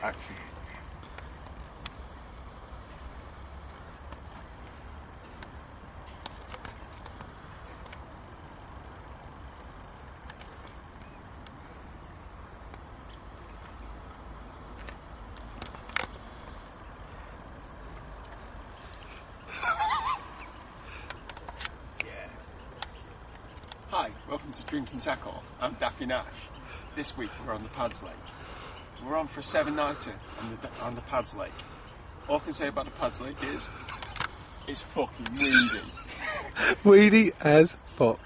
Action. Hi, welcome to Drinking Tackle. I'm Daffy Nash. This week we're on the Pads Lake. We're on for a 7-nighter on the Pads Lake. All I can say about the Pads Lake is it's fucking weedy. Weedy as fuck.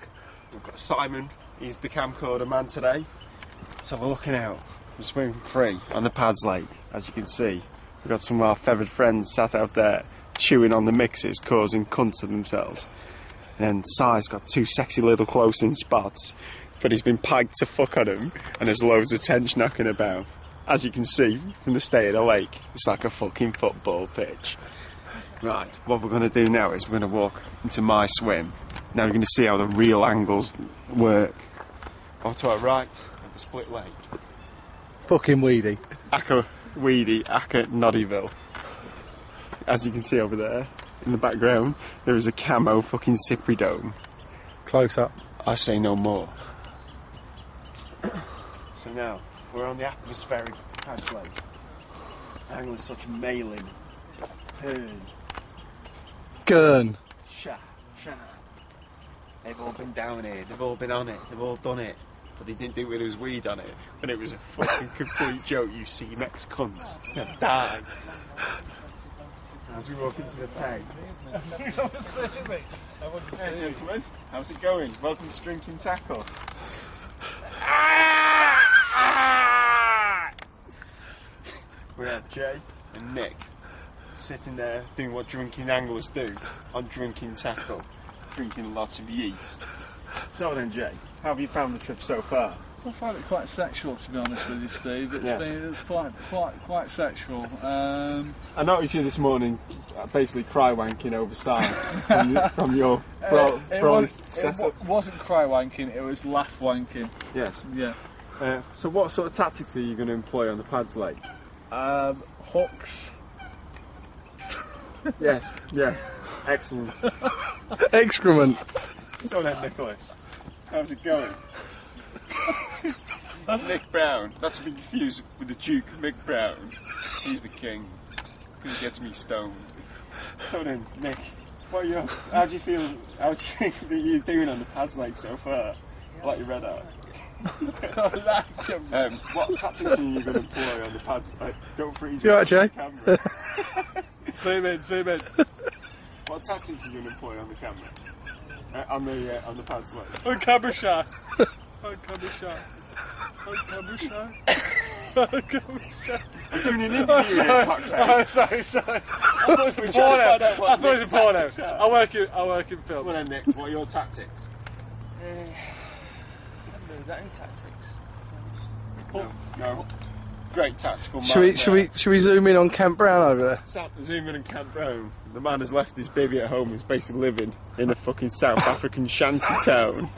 We've got Simon, he's the camcorder man today. So we're looking out. We're swimming free on the Pads Lake. As you can see, we've got some of our feathered friends sat out there chewing on the mixes, causing cunts of themselves. And Si's got two sexy little close-in spots, but he's been pegged to fuck on him, and there's loads of tench knocking about. As you can see from the state of the lake, it's like a fucking football pitch. Right, what we're going to do now is we're going to walk into my swim. Now you're going to see how the real angles work. Off to our right, at the split lake. Fucking weedy. Acker Weedy, Acker Noddyville. As you can see over there, in the background, there is a camo fucking Cypri dome. Close up. I say no more. So now, we're on the atmospheric Pads Lake. Anglers such Malin, Hearn, Gurn. Sha. They've all been down here, they've all been on it, they've all done it. But they didn't do it when there was weed on it. When it was a fucking complete joke, you C-Mex cunts. You'll die. As we walk into the peg. Hey gentlemen, how's it going? Welcome to Drinking Tackle. We have Jay and Nick sitting there doing what drinking anglers do on Drinking Tackle, drinking lots of yeast. So then Jay, how have you found the trip so far? I find it quite sexual, to be honest with you, Steve. It's quite sexual. I noticed you this morning basically cry wanking over side from your setup. It wasn't cry wanking, it was laugh wanking. Yes. Yeah. So what sort of tactics are you going to employ on the Pads Lake? Hooks. Yes. Yeah. Excellent. Excrement. So then, Nicholas, how's it going? Nick Brown. That's to be confused with the Duke Mick Brown. He's the king. He gets me stoned. So then, Nick, how do you think that you're doing on the Pads Lake so far? I like your red eye. What tactics are you going to employ on the Pads Lake? Don't freeze me You alright, on the Jay? camera. Zoom in. What tactics are you going to employ on the camera? On the Pads Lake? On camera shy. I'm doing an interview here, fuckface. Sorry. I thought it was a porno. I work in film. Well then, Nick, what are your tactics? I haven't really got any tactics. No. Great tactical man. Should we zoom in on Camp Brown over there? Zoom in and Camp Brown. The man has left his baby at home. He's basically living in a fucking South African shanty town.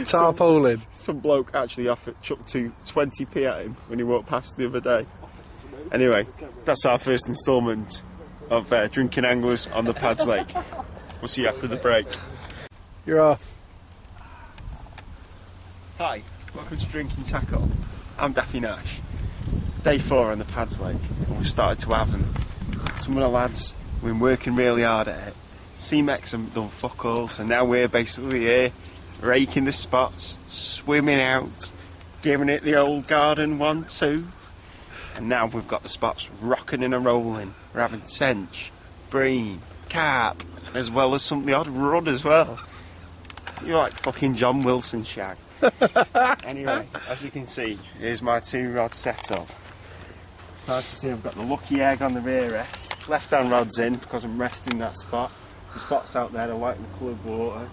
Tarpaulin. Some bloke actually chucked 20p at him when he walked past the other day. Anyway, that's our first instalment of Drinking Anglers on the Pads Lake. We'll see you after the break. You're off. Hi, welcome to Drinking Tackle. I'm Daffy Nash. Day 4 on the Pads Lake, and we've started to have them. Some of the lads have been working really hard at it. C-Mex have done fuck all, so now we're basically here, raking the spots, swimming out, giving it the old garden 1-2. And now we've got the spots rocking and rolling. We're having tench, bream, carp, as well as some of the odd rudd as well. You're like fucking John Wilson shag. Anyway, as you can see, here's my 2-rod setup. So as you see, I've got the lucky egg on the rear S. Left hand rod's in because I'm resting that spot. The spots out there are light in coloured water,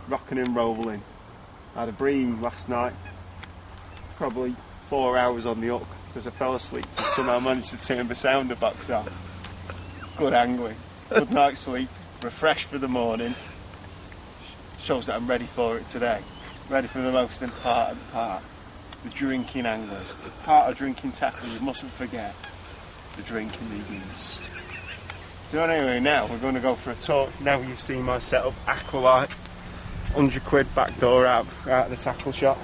rocking and rolling. I had a bream last night, probably 4 hours on the hook because I fell asleep and somehow managed to turn the sounder box off. Good angling, good night's sleep, refreshed for the morning. Shows that I'm ready for it today. Ready for the most important part. the drinking anglers. Part of drinking tackle, you mustn't forget the drinking the yeast. So anyway, now we're going to go for a tour. Now you've seen my setup, Aqualite, 100 quid back door out of the tackle shop.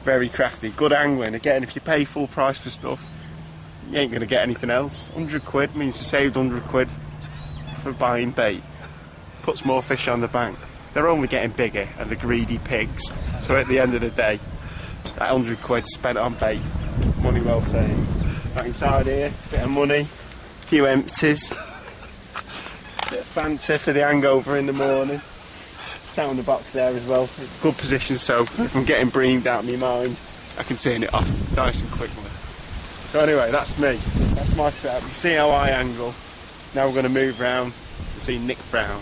Very crafty, good angling. Again, if you pay full price for stuff, you ain't going to get anything else. 100 quid means you saved 100 quid for buying bait. Puts more fish on the bank. They're only getting bigger and the greedy pigs. So at the end of the day, that 100 quid spent on bait, money well saved. Back inside here, bit of money, few empties, bit of fancy for the hangover in the morning. Sound the box there as well, good position, so if I'm getting breamed out of my mind, I can turn it off nice and quickly. So anyway, that's me, that's my setup. You see how I angle. Now we're going to move round and see Nick Brown.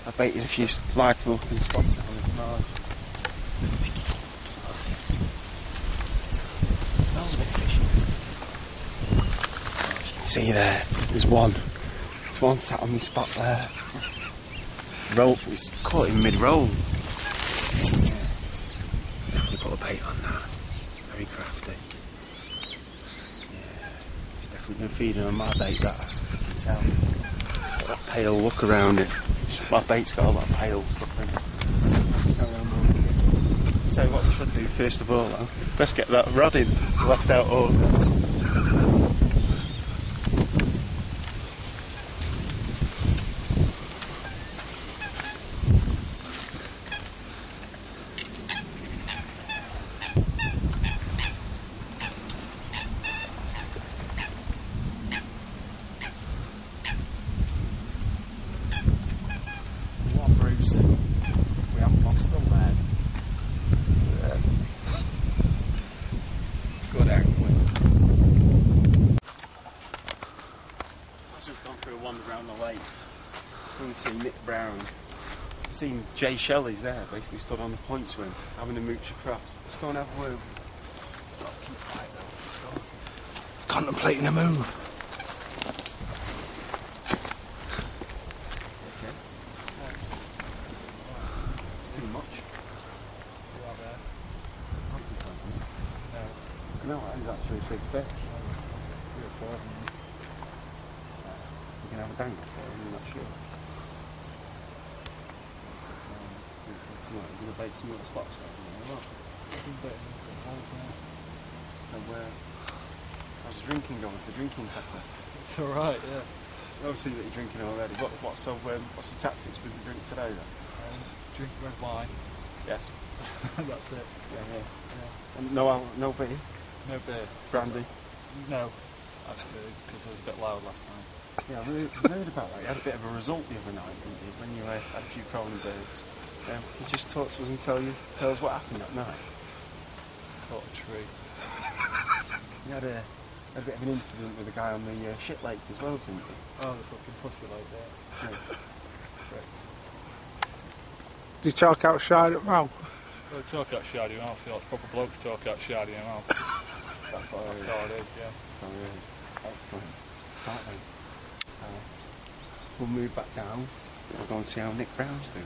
I baited a few likely looking spots down this marsh. Smells a bit fishy. As you can see there, there's one sat on my spot there. Roll, he's caught him mid-roll. Yeah. Definitely put a bait on that. Very crafty. Yeah. He's definitely been feeding on my bait, that's, you can tell. Got that pale look around it. My bait's got a lot of pale stuff in it. I'll tell you what we should do first of all though. Let's get that rod in, left out order. We haven't lost the lead. Good angling. As we've gone for a wander around the lake, it's going to see Nick Brown. Seen Jay Shelley's there, basically stood on the point swim, having a mooch across. Let's go and have a word. He's contemplating a move. No, that is actually a big fish. We can have a dangle for him, I'm not sure. We're going to bait some other spots right now. So how's the drinking going for drinking tackle? It's alright, yeah. Obviously that you're drinking already. What's the tactics with the drink today then? Drink red wine. Yes. That's it. Yeah. And no beer? No beer. Brandy? No. Actually, because it was a bit loud last night. Yeah, I heard about that. You had a bit of a result the other night, didn't you, when you had a few Cronenbergs. Can you just talk to us and tell us what happened that night? Caught a tree. You had a bit of an incident with a guy on the shit lake as well, didn't you? Oh, the fucking pussy lake there. Yeah. Did you chalk out shard at mouth? Well, chalk out shard your mouth, yeah, it's proper bloke chalk out shard your mouth. That's what That's how it is, yeah. So, excellent. Right then. We'll move back down. We'll go and see how Nick Brown's doing.